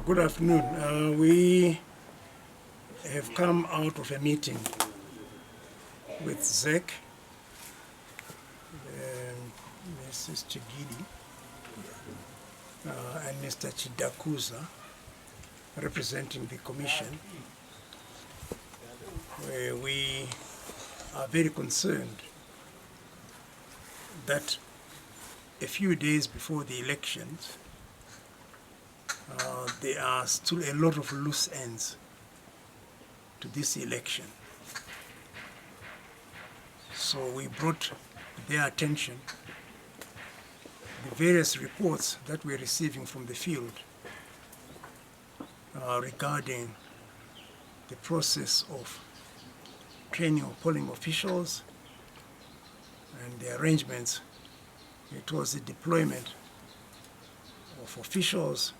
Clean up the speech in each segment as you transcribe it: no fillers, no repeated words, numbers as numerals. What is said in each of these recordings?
Good afternoon. We have come out of a meeting with ZEC, Mrs. Chigidi, and Mr. Chidakuza, representing the Commission, where we are very concerned that a few days before the elections, there are still a lot of loose ends to this election. So we brought to their attention the various reports that we're receiving from the field regarding the process of training of polling officials and the arrangements towards the deployment of officials.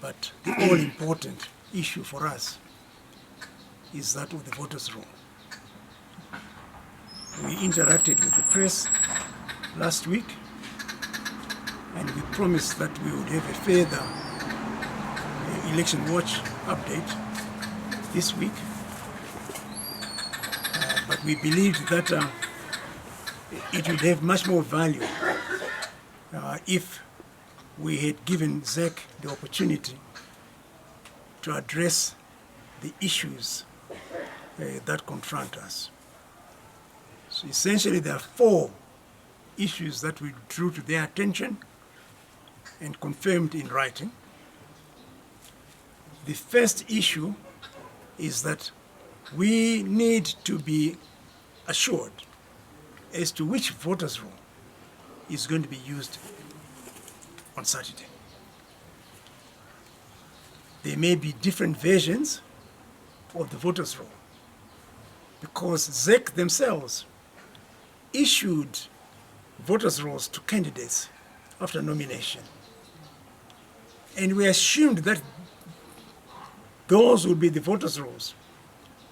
But the all-important issue for us is that of the voters' roll. We interacted with the press last week, and we promised that we would have a further election watch update this week. But we believed that it would have much more value if we had given ZEC the opportunity to address the issues that confront us. So essentially there are 4 issues that we drew to their attention and confirmed in writing. The first issue is that we need to be assured as to which voters' roll is going to be used on Saturday. There may be different versions of the voters' roll because ZEC themselves issued voters' rolls to candidates after nomination. And we assumed that those would be the voters' rolls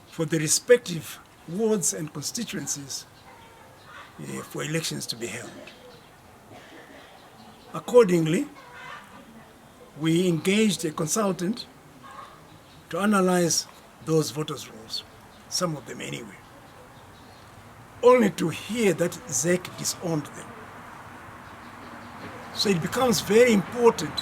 for the respective wards and constituencies for elections to be held. Accordingly, we engaged a consultant to analyze those voters' rolls, some of them anyway, only to hear that ZEC disowned them. So it becomes very important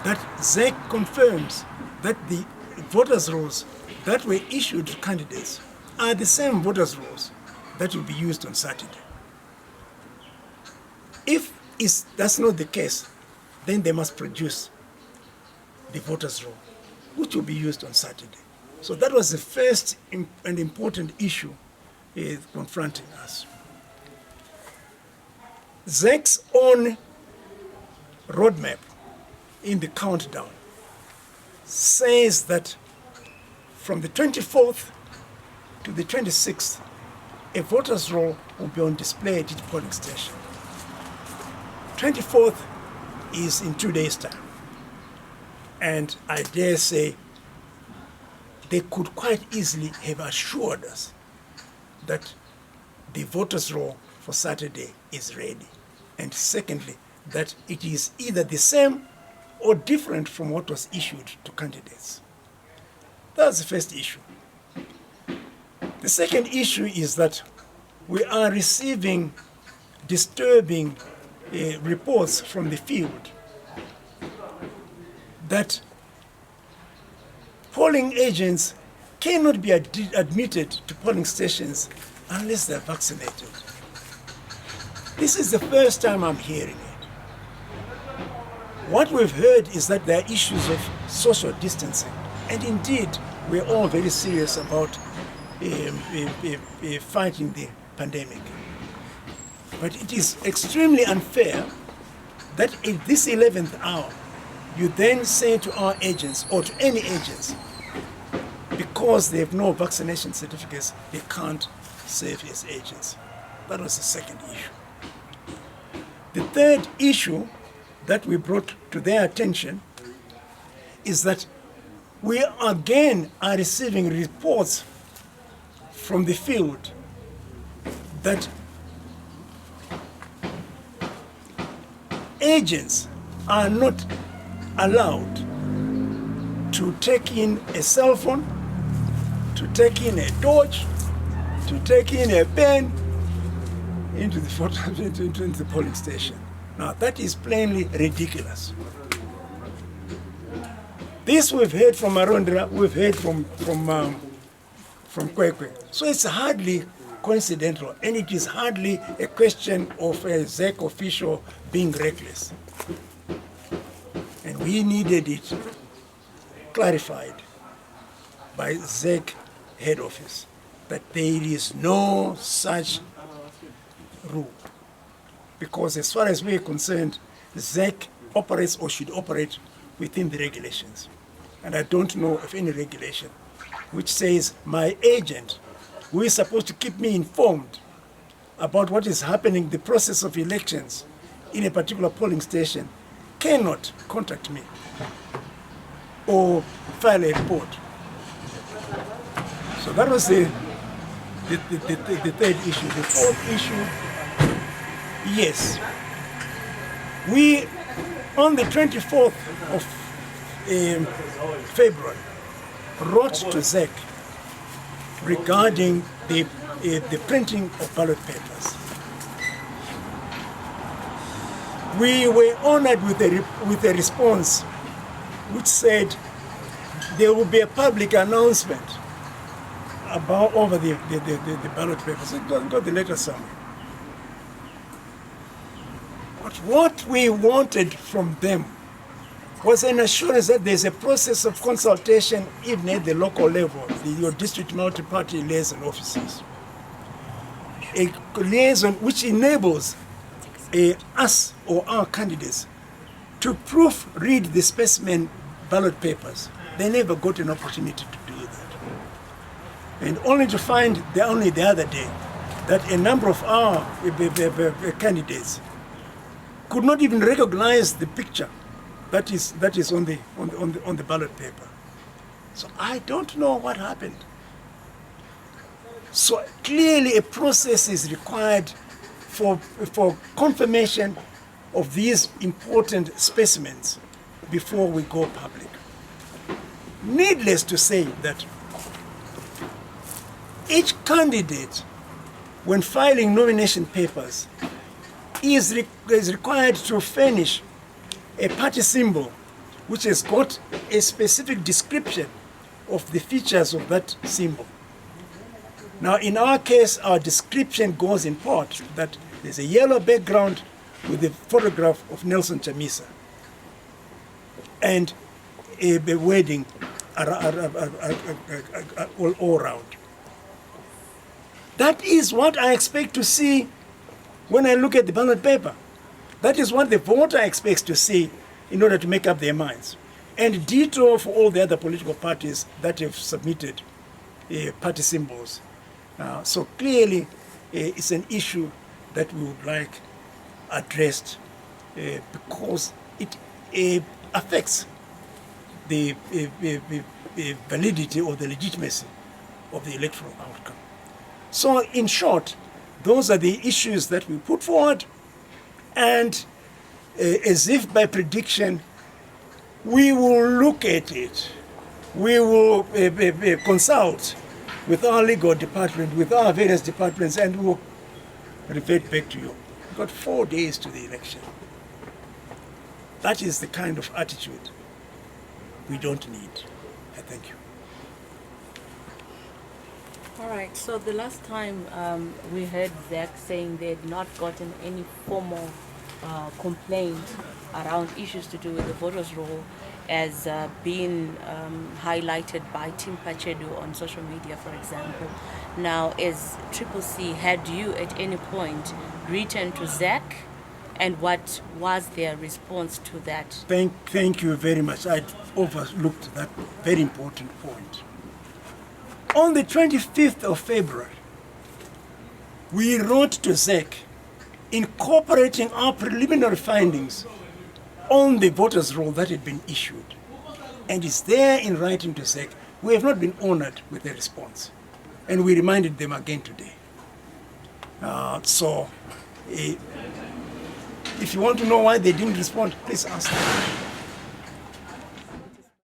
that ZEC confirms that the voters' rolls that were issued to candidates are the same voters' rolls that will be used on Saturday. If that's not the case, then they must produce the voters' roll, which will be used on Saturday. So that was the first and important issue confronting us. ZEC's own roadmap in the countdown says that from the 24th to the 26th, a voters' roll will be on display at each polling station. 24th is in 2 days' time. And I dare say they could quite easily have assured us that the voters' roll for Saturday is ready. And secondly, that it is either the same or different from what was issued to candidates. That's the first issue. The second issue is that we are receiving disturbing reports from the field that polling agents cannot be admitted to polling stations unless they're vaccinated. This is the first time I'm hearing it. What we've heard is that there are issues of social distancing, and indeed we're all very serious about fighting the pandemic. But it is extremely unfair that at this 11th hour, you then say to our agents or to any agents, because they have no vaccination certificates, they can't serve as agents. That was the second issue. The third issue that we brought to their attention is that we again are receiving reports from the field that agents are not allowed to take in a cell phone, to take in a torch, to take in a pen into the polling station. Now that is plainly ridiculous. This we've heard from Marondra, we've heard from Kwekwe. So it's hardly coincidental, and it is hardly a question of a ZEC official being reckless. And we needed it clarified by ZEC head office that there is no such rule. Because as far as we're concerned, ZEC operates or should operate within the regulations. And I don't know of any regulation which says my agent, who is supposed to keep me informed about what is happening, the process of elections in a particular polling station, cannot contact me or file a report. So that was the third issue. The fourth issue, yes, we, on the 24th of February, wrote to ZEC regarding the printing of ballot papers. We were honored with a response which said there will be a public announcement about over the ballot papers. I got the letter somewhere. But what we wanted from them was an assurance that there's a process of consultation even at the local level, your district multi-party liaison offices. A liaison which enables us or our candidates to proofread the specimen ballot papers. They never got an opportunity to do that. And only to find only the other day that a number of our candidates could not even recognize the picture that is on the ballot paper. So I don't know what happened. So clearly a process is required for confirmation of these important specimens before we go public. Needless to say that each candidate, when filing nomination papers, is required to furnish a party symbol which has got a specific description of the features of that symbol. Now in our case, our description goes in part that there's a yellow background with a photograph of Nelson Chamisa and a wording all around. That is what I expect to see when I look at the ballot paper. That is what the voter expects to see in order to make up their minds. And ditto for all the other political parties that have submitted party symbols. So clearly it's an issue that we would like addressed because it affects the validity or the legitimacy of the electoral outcome. So in short, those are the issues that we put forward, and as if by prediction, we will look at it, we will consult with our legal department, with our various departments, and we'll revert back to you. We've got 4 days to the election. That is the kind of attitude we don't need. I thank you. All right, so the last time we heard Zach saying they had not gotten any formal complaint around issues to do with the voters' roll as being highlighted by Tim Pachedu on social media, for example. Now, as Triple C, had you at any point written to Zach, and what was their response to that? Thank you very much. I overlooked that very important point. On the 25th of February, we wrote to ZEC incorporating our preliminary findings on the voters' roll that had been issued. And it's there in writing to ZEC. We have not been honored with a response. And we reminded them again today. If you want to know why they didn't respond, please ask them.